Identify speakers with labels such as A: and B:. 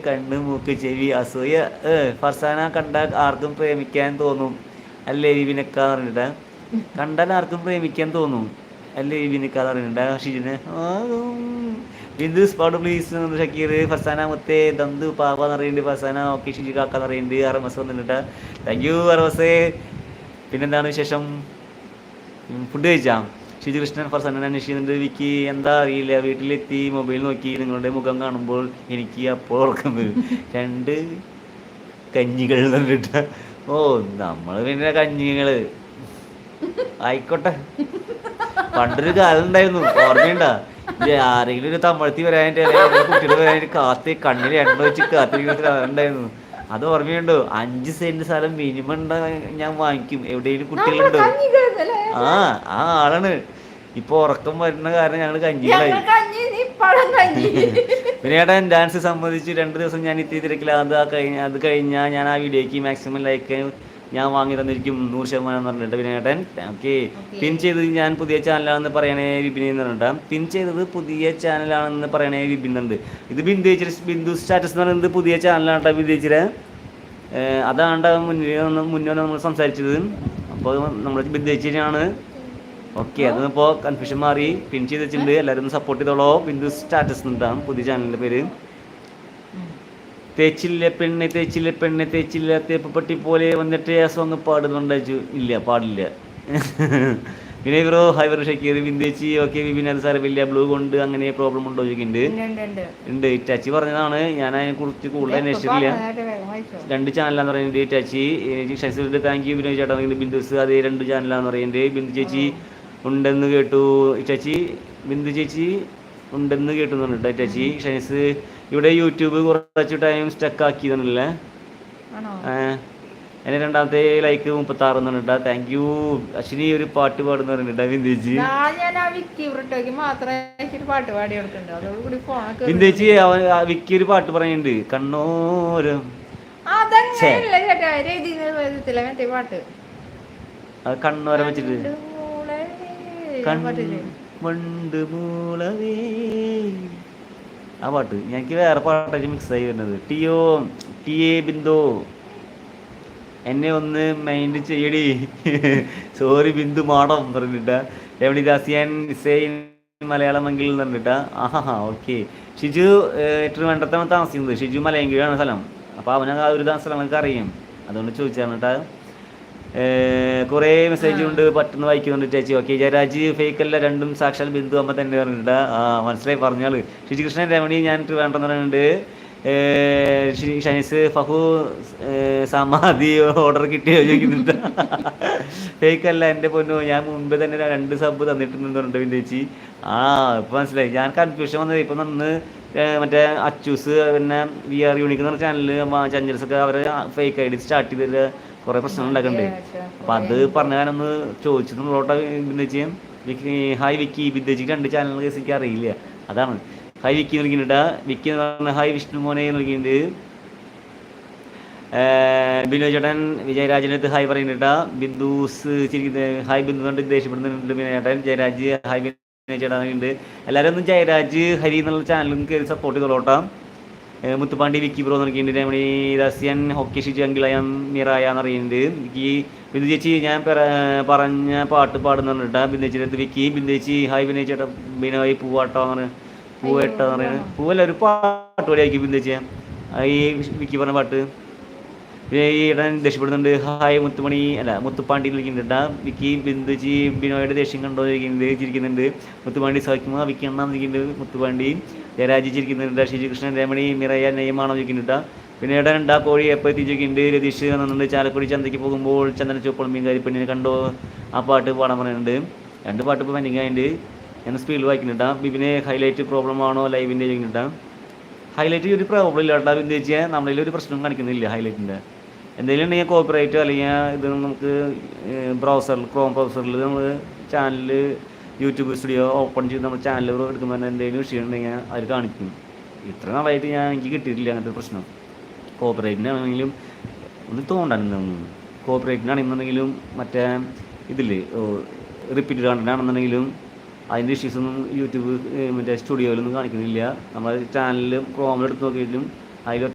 A: കണ്ണ് മൂക്ക് ചെവി അസൂയ. ഫർസാന കണ്ടാൽ ആർക്കും പ്രേമിക്കാൻ തോന്നും അല്ലേ വിപിനക്കാന്ന് പറഞ്ഞിട്ട്. കണ്ടാൽ ആർക്കും പ്രേമിക്കാൻ തോന്നും അല്ലേ വിപിനക്കാന്ന് പറഞ്ഞിട്ട് ഷിജിന്. ബിന്ദു സ്പാട് പ്ലീസ് ഷക്കീർ. ഫർസാന മുത്തേ ദന്തു പാവാന്ന് പറയുന്നുണ്ട്. ഫർസാന ഓക്കെ ഷിജി കാക്കാന്ന് പറയുന്നുണ്ട്. RMS വന്നിട്ട് താങ്ക് യു RMS. പിന്നെന്താണ് വിശേഷം? ഫുഡ് കഴിച്ചാ? ഷിജു കൃഷ്ണൻ ഫർസാനെ അന്വേഷിക്കുന്നുണ്ട്. വിക്കി എന്താ അറിയില്ല, വീട്ടിലെത്തി മൊബൈൽ നോക്കി നിങ്ങളുടെ മുഖം കാണുമ്പോൾ എനിക്ക് അപ്പോൾ ഉറക്കം വരും. 2 കഞ്ഞികൾ എന്നിട്ട്. ഓ നമ്മൾ പിന്നെ കഞ്ഞികള് ആയിക്കോട്ടെ. പണ്ടൊരു കാലം ഉണ്ടായിരുന്നു, ഓർമ്മയുണ്ടാ? ആരെങ്കിലും ഒരു തമിഴത്തി വരാനായിട്ട് അല്ലെങ്കിൽ കുട്ടികൾ വരാനായിട്ട് കാത്ത് കണ്ണിൽ എണ്ണ വെച്ച് കാത്തിരിക്കുന്ന ഉണ്ടായിരുന്നു. അത് ഓർമ്മയുണ്ടോ? 5 സെന്റ് സ്ഥലം മിനിമം ഞാൻ വാങ്ങിക്കും എവിടെയെങ്കിലും കുട്ടികളുണ്ടോ. ആ ആ ആളാണ്. ഇപ്പൊ ഉറക്കം വരുന്ന കാരണം ഞങ്ങൾ കഞ്ഞികളായി. പിന്നെ ഏട്ടൻ ഡാൻസ് സംബന്ധിച്ച് 2 ദിവസം ഞാൻ ഇത്തിരി തിരക്കില്ല. അത് കഴിഞ്ഞാൽ ഞാൻ ആ വീഡിയോയ്ക്ക് മാക്സിമം ലൈക്ക് ഞാൻ വാങ്ങി തന്നിരിക്കും 100% എന്ന് പറഞ്ഞിട്ട്. പിന്നെ ഏട്ടൻ ഓക്കെ. പിൻ ചെയ്തത് ഞാൻ പുതിയ ചാനലാണെന്ന് പറയണേ വിപിൻ എന്ന് പറഞ്ഞിട്ട്. പിൻ ചെയ്തത് പുതിയ ചാനലാണെന്ന് പറയണേ വിപിൻ ഉണ്ട്. ഇത് ബിന്ദു സ്റ്റാറ്റസ് എന്ന് പറയുന്നത് പുതിയ ചാനലാണ് കേട്ടോ ബിന്ദുച്ചിരെ. അതാണ് മുന്നേ നമ്മൾ സംസാരിച്ചത്. അപ്പോൾ നമ്മൾ ബിന്ദുച്ചിനാണ്. ഓക്കെ, അതിപ്പോൾ കൺഫ്യൂഷൻ മാറി. പിൻ ചെയ്ത് വെച്ചിട്ടുണ്ട്. എല്ലാവരും ഒന്ന് സപ്പോർട്ട് ചെയ്തോളോ. ബിന്ദു സ്റ്റാറ്റസ് ഉണ്ടാകും പുതിയ ചാനലിൻ്റെ പേര്. തേച്ചില്ല പെണ്ണെ തേച്ചില്ല പെണ്ണെ തേച്ചില്ല തേപ്പപ്പെട്ടി പോലെ വന്നിട്ട് ആ സോങ് പാടുന്നുണ്ട്. ഇല്ല, പാടില്ല. പിന്നെ ബ്രോ ഹൈ ബ്രോ ഷക്കീർ. ബിന്ദേച്ചി ഓക്കെ. വിപിൻ അത് സാരമില്ല, ബ്ലൂ കൊണ്ട് അങ്ങനെ പ്രോബ്ലം ഉണ്ടോ ചോദിക്കുന്നുണ്ട്. ഉണ്ട്. ഇറ്റാച്ചി പറഞ്ഞതാണ്. ഞാൻ അതിനെക്കുറിച്ച് കൂടുതൽ അന്വേഷിച്ചിട്ടില്ല. 2 ചാനലാന്ന് പറയുന്നത് ഇറ്റാച്ചി. ഷൈസുണ്ട്. താങ്ക് യു വിനോദ് ചേട്ടാ. ബിന്ദുസ് അതേ 2 ചാനലാന്ന് പറയുന്നത്. ബിന്ദു ചേച്ചി ഉണ്ടെന്ന് കേട്ടു. ഇറ്റാച്ചി ബിന്ദു ചേച്ചി ഉണ്ടെന്ന് കേട്ടു എന്ന് പറഞ്ഞിട്ട് ഇറ്റാച്ചി. ഷൈസ് ഇവിടെ യൂട്യൂബ് കുറച്ച് ടൈം സ്റ്റക്ക് ആക്കിയതല്ലേ. എൻ്റെ 2ാമത്തെ ലൈക്ക് 36 എന്ന് പറഞ്ഞിട്ടാ. Thank you. അശ്വിനി ഒരു പാട്ട് പാടുന്ന പറഞ്ഞിട്ടാ ബിന്ദേച്ചി. ബിന്ദേച്ചി വിക്കി ഒരു പാട്ട് പറയുന്നുണ്ട്. കണ്ണോരം അത് കണ്ണോരം വെച്ചിട്ട് കണ്ട് മൂളവേ ആ പാട്ട്. എനിക്ക് വേറെ പാട്ടൊക്കെ മിക്സ് ആയി വരുന്നത്. ടിയെ ബിന്ദു എന്നെ ഒന്ന് മൈൻഡ് ചെയ്യടി. സോറി ബിന്ദു മാഡം പറഞ്ഞിട്ടാ. രമണിദാസിയാൻ ഇസൈൻ മലയാളമെങ്കിൽ എന്ന് പറഞ്ഞിട്ടാ. ആഹാ ഓക്കെ. ഷിജു ട്രിവാൻഡ്രത്താണ് താമസിക്കുന്നത്. ഷിജു മലയങ്കിഴാണ് സ്ഥലം. അപ്പോൾ അവന് ആ ഒരു സ്ഥലങ്ങളൊക്കെ അറിയും, അതുകൊണ്ട് ചോദിച്ചാണ് കേട്ടാ. കുറേ മെസ്സേജ് കൊണ്ട് പറ്റുന്ന വായിക്കുന്നുണ്ട് ചേച്ചി. ഓക്കെ. ജയരാജ് ഫേക്ക് അല്ല, 2ഉം സാക്ഷാൽ ബിന്ദു അമ്മ തന്നെ പറഞ്ഞിട്ടാ. മനസ്സിലായി പറഞ്ഞാൽ. ഷിജികൃഷ്ണൻ രമണി ഞാൻ ട്രിവാൻഡ്രം പറയുന്നുണ്ട്. ഷൈസ് ഫഹു സമാധി ഓർഡർ കിട്ടിയോ ചോദിക്കുന്നുണ്ട്. ഫേക്ക് അല്ല എൻ്റെ പൊന്നു, ഞാൻ മുൻപ് തന്നെ 2 സബ് തന്നിട്ടുണ്ടെന്ന് പറഞ്ഞിട്ട് ബിന്ദേച്ചി. ഇപ്പം മനസ്സിലായി. ഞാൻ കൺഫ്യൂഷൻ വന്നത് ഇപ്പം നന്ന് മറ്റേ അച്ചൂസ് പിന്നെ VR യൂണിക് എന്ന് പറഞ്ഞ ചാനലിൽ ചഞ്ചൽസൊക്കെ അവർ ഫേക്ക് ID സ്റ്റാർട്ട് ചെയ്തിട്ട് കുറേ പ്രശ്നങ്ങൾ ഉണ്ടാക്കുന്നുണ്ട്. അപ്പം അത് പറഞ്ഞ ഞാനൊന്ന് ചോദിച്ചിട്ടുള്ളോട്ടെ ബിന്ദേച്ചി. ഹായ് വിക്കി. ബിന്ദേച്ചിക്ക് 2 ചാനൽ കേസ് എനിക്ക് അറിയില്ല, അതാണ്. ഹായ് വിക്കി നൽകിയിട്ടുണ്ട്. വിക്കി എന്ന് പറഞ്ഞ ഹായ് വിഷ്ണു മോനെ നൽകിയിട്ടുണ്ട്. ബിനോയ് ചേട്ടൻ വിജയരാജിനടുത്ത് ഹായ് പറയുന്നുണ്ട്. ബിന്ദുസ് ചിരിക്കുന്നത് ഹായ് ബിന്ദു കൊണ്ട് ദേഷ്യപ്പെടുന്നുണ്ട് ബിനോയ് ചേട്ടൻ. ജയരാജ് ഹായ് ബിനോയ് ചേട്ടൻ ഉണ്ട്. എല്ലാവരും ഒന്ന് ജയരാജ് ഹരി എന്നുള്ള ചാനലും കയറി സപ്പോർട്ട് ചെയ്തോളോട്ടാം. മുത്തുപാണ്ടി വിക്കി ബ്രോ നൽകിയിട്ടുണ്ട്. രമണി ദാസ്യൻ ഹോക്കി ഷിജു അങ്കിളയം മിറായ എന്നറിയുന്നുണ്ട്. വിക്കി ബിന്ദു ചേച്ചി ഞാൻ പറഞ്ഞ പാട്ട് പാടുന്നുണ്ട്. ബിന്ദു ചേച്ചി അടുത്ത് വിക്കി. ബിന്ദു ചേച്ചി ഹായ് ബിനോയ് ചേട്ടൻ. ബിനോയ് പൂവാട്ടോ എന്ന് പൂവേട്ടോ എന്ന് പറയുന്നത്. പൂവല്ല, ഒരു പാട്ട് പാടിയായിരിക്കും ബിന്ദു ചേച്ചി ഈ വിക്കി പറഞ്ഞ പാട്ട്. പിന്നെ ഈ ഇടൻ ദേഷ്യപ്പെടുന്നുണ്ട്. ഹായ് മുത്തുപ്പാണ്ടി വിളിക്കുന്നുണ്ട്. വിക്കി ബിന്ദുജി ബിനോയുടെ ദേഷ്യം കണ്ടോ ചിരിക്കുന്നുണ്ട്. മുത്തുപാണ്ടി സഹിക്കുമോ വിക്കി എണ്ണാന്ന് ഇരിക്കുന്നുണ്ട്. മുത്തുപാണ്ടി ജയരാജി ചിരിക്കുന്നുണ്ട്. ഷിജു കൃഷ്ണൻ രമണി മിറയ നെയ്യമാണോ ചോദിക്കുന്നുണ്ട്. പിന്നെ ഇടൻ കോഴി എപ്പോൾ എത്തിച്ചോക്കുന്നുണ്ട്. രതീഷ് വന്നിട്ടുണ്ട്. ചാലക്കുടി ചന്തയ്ക്ക് പോകുമ്പോൾ ചന്ദന ചുവപ്പും മീൻകാരി പെണ്ണിനെ കണ്ടോ ആ പാട്ട് പാടാൻ പറയുന്നുണ്ട്. 2 പാട്ട് ഇപ്പോൾ പെൻഡിങ് ആയിട്ട് ഞാൻ സ്പീഡിൽ വായിക്കുന്നുണ്ട്. ബിബിനെ ഹൈലൈറ്റ് പ്രോബ്ലം ആണോ ലൈവിൻ്റെ ചോദിക്കുന്നുണ്ട്. ഹൈലൈറ്റ് ഒരു പ്രോബ്ലം ഇല്ല കേട്ടോ ബിന്ദു ചേച്ചിയെ. നമ്മളിൽ ഒരു പ്രശ്നം കാണിക്കുന്നില്ല ഹൈലൈറ്റിൻ്റെ. എന്തെങ്കിലും ഉണ്ടെങ്കിൽ കോപ്പറേറ്റ് അല്ലെങ്കിൽ ഇത് നമുക്ക് ക്രോം ബ്രൗസറിൽ നമ്മൾ ചാനൽ യൂട്യൂബ് സ്റ്റുഡിയോ ഓപ്പൺ ചെയ്ത് നമ്മൾ ചാനൽ എടുക്കുമ്പോൾ എന്തെങ്കിലും വിഷയം ഉണ്ടെങ്കിൽ അത് കാണിക്കും. ഇത്ര നാളായിട്ട് എനിക്ക് കിട്ടിയിട്ടില്ല അങ്ങനത്തെ പ്രശ്നം. കോപ്പറേറ്റിനാണെങ്കിലും ഒന്ന് തോണ്ടാണെന്നു. കോപ്പറേറ്റിനാണെന്നുണ്ടെങ്കിലും മറ്റേ ഇതിൽ റിപ്പീറ്റഡ് കണ്ടന്റ് ആണെന്നുണ്ടെങ്കിലും അതിൻ്റെ ഇഷ്യൂസൊന്നും യൂട്യൂബ് മറ്റേ സ്റ്റുഡിയോയിലൊന്നും കാണിക്കുന്നില്ല. നമ്മൾ ചാനലിൽ ക്രോമിൽ എടുത്ത് നോക്കിയിട്ടും അതിൽ